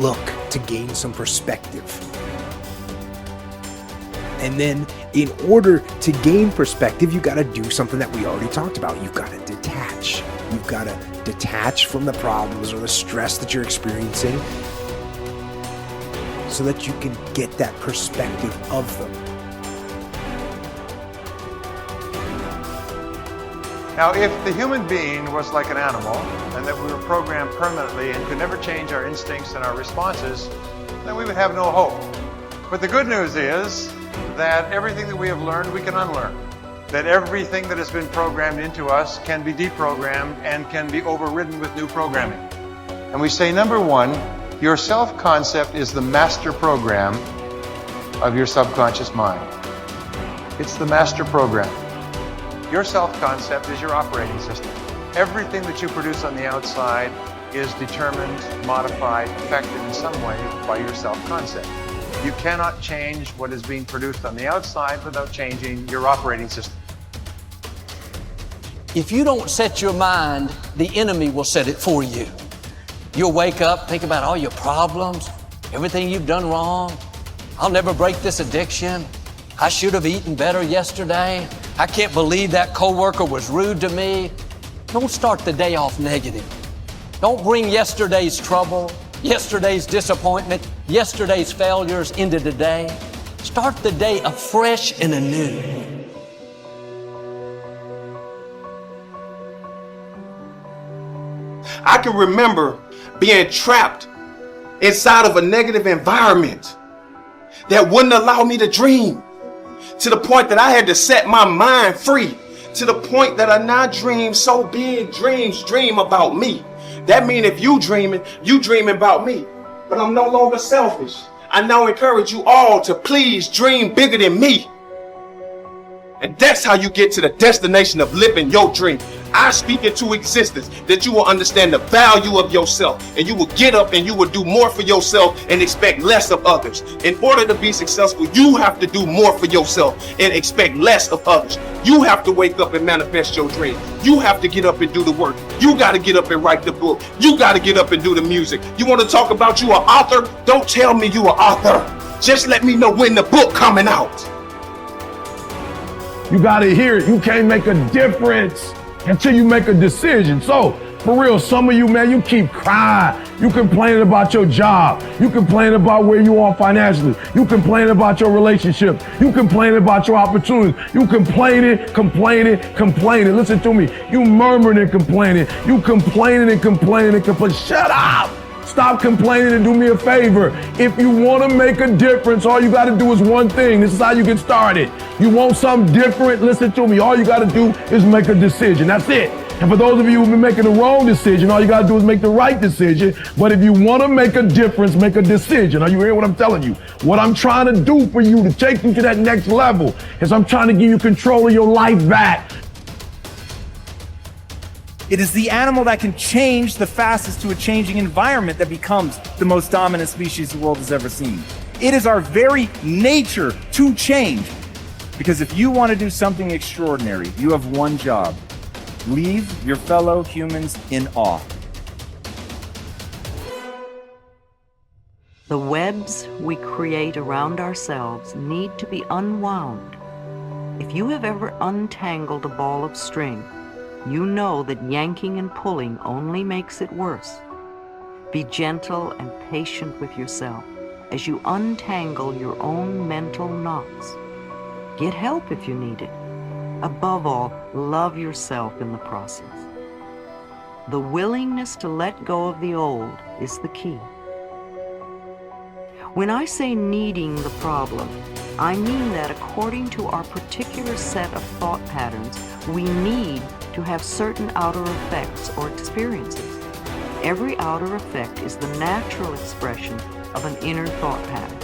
look to gain some perspective. And then in order to gain perspective, you got to do something that we already talked about. You've got to detach. You've got to detach from the problems or the stress that you're experiencing so that you can get that perspective of them. Now, if the human being was like an animal and that we were programmed permanently and could never change our instincts and our responses, then we would have no hope. But the good news is that everything that we have learned, we can unlearn. That everything that has been programmed into us can be deprogrammed and can be overridden with new programming. And we say, number one, your self-concept is the master program of your subconscious mind. It's the master program. Your self-concept is your operating system. Everything that you produce on the outside is determined, modified, affected in some way by your self-concept. You cannot change what is being produced on the outside without changing your operating system. If you don't set your mind, the enemy will set it for you. You'll wake up, think about all your problems, everything you've done wrong. I'll never break this addiction. I should have eaten better yesterday. I can't believe that coworker was rude to me. Don't start the day off negative. Don't bring yesterday's trouble, yesterday's disappointment, yesterday's failures into today. Start the day afresh and anew. I can remember being trapped inside of a negative environment that wouldn't allow me to dream, to the point that I had to set my mind free, to the point that I now dream so big, dream about me. That means if you dreaming about me. But I'm no longer selfish. I now encourage you all to please dream bigger than me. And that's how you get to the destination of living your dream. I speak into existence that you will understand the value of yourself, and you will get up and you will do more for yourself and expect less of others. In order to be successful, you have to do more for yourself and expect less of others. You have to wake up and manifest your dream. You have to get up and do the work. You got to get up and write the book. You got to get up and do the music. You want to talk about you an author? Don't tell me you an author. Just let me know when the book coming out. You got to hear it. You can't make a difference until you make a decision. So, for real, some of you, man, you keep crying. You complaining about your job. You complaining about where you are financially. You complaining about your relationship. You complaining about your opportunities. You complaining. Listen to me. You murmuring and complaining. You complaining. Shut up. Stop complaining and do me a favor. If you want to make a difference, all you got to do is one thing. This is how you get started. You want something different? Listen to me. All you got to do is make a decision. That's it. And for those of you who've been making the wrong decision, all you got to do is make the right decision. But if you want to make a difference, make a decision. Are you hearing what I'm telling you? What I'm trying to do for you to take you to that next level is I'm trying to give you control of your life back. It is the animal that can change the fastest to a changing environment that becomes the most dominant species the world has ever seen. It is our very nature to change. Because if you want to do something extraordinary, you have one job. Leave your fellow humans in awe. The webs we create around ourselves need to be unwound. If you have ever untangled a ball of string, you know that yanking and pulling only makes it worse. Be gentle and patient with yourself as you untangle your own mental knots. Get help if you need it. Above all, love yourself in the process. The willingness to let go of the old is the key. When I say needing the problem, I mean that according to our particular set of thought patterns, we need to have certain outer effects or experiences. Every outer effect is the natural expression of an inner thought pattern.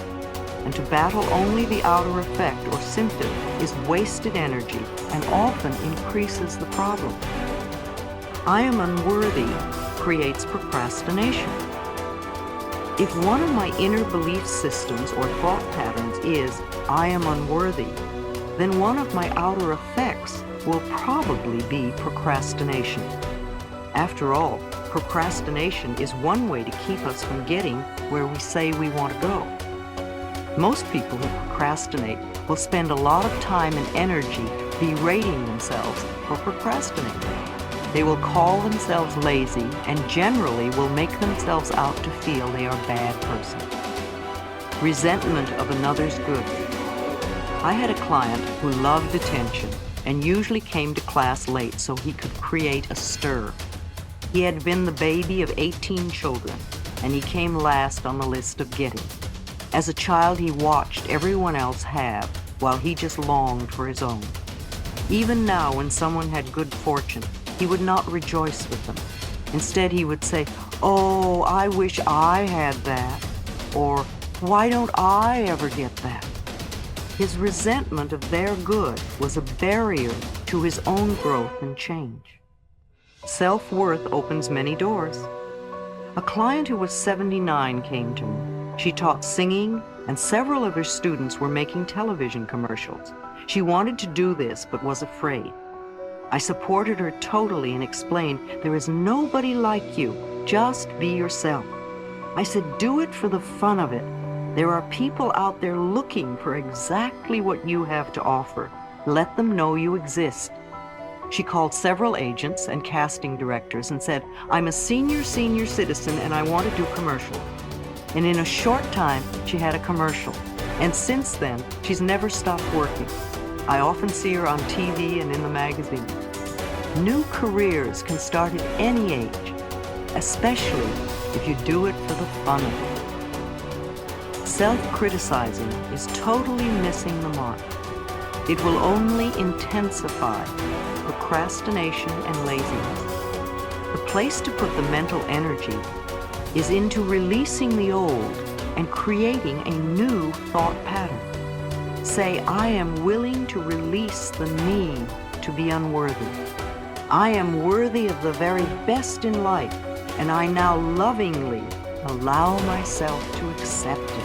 And to battle only the outer effect or symptom is wasted energy and often increases the problem. I am unworthy creates procrastination. If one of my inner belief systems or thought patterns is, I am unworthy, then one of my outer effects will probably be procrastination. After all, Procrastination is one way to keep us from getting where we say we want to go. Most people who procrastinate will spend a lot of time and energy berating themselves for procrastinating. They will call themselves lazy and generally will make themselves out to feel they are a bad person. Resentment of another's good. I had a client who loved attention and usually came to class late so he could create a stir. He had been the baby of 18 children, and he came last on the list of getting. As a child, he watched everyone else have, while he just longed for his own. Even now, when someone had good fortune, he would not rejoice with them. Instead, he would say, "Oh, I wish I had that," or "Why don't I ever get that?" His resentment of their good was a barrier to his own growth and change. Self-worth opens many doors. A client who was 79 came to me. She taught singing, and several of her students were making television commercials. She wanted to do this, but was afraid. I supported her totally and explained, "There is nobody like you. Just be yourself." I said, "Do it for the fun of it. There are people out there looking for exactly what you have to offer. Let them know you exist." She called several agents and casting directors and said, "I'm a senior citizen and I want to do commercials." And in a short time, she had a commercial. And since then, she's never stopped working. I often see her on TV and in the magazine. New careers can start at any age, especially if you do it for the fun of it. Self-criticizing is totally missing the mark. It will only intensify procrastination and laziness. The place to put the mental energy is into releasing the old and creating a new thought pattern. Say, "I am willing to release the need to be unworthy. I am worthy of the very best in life, and I now lovingly allow myself to accept it."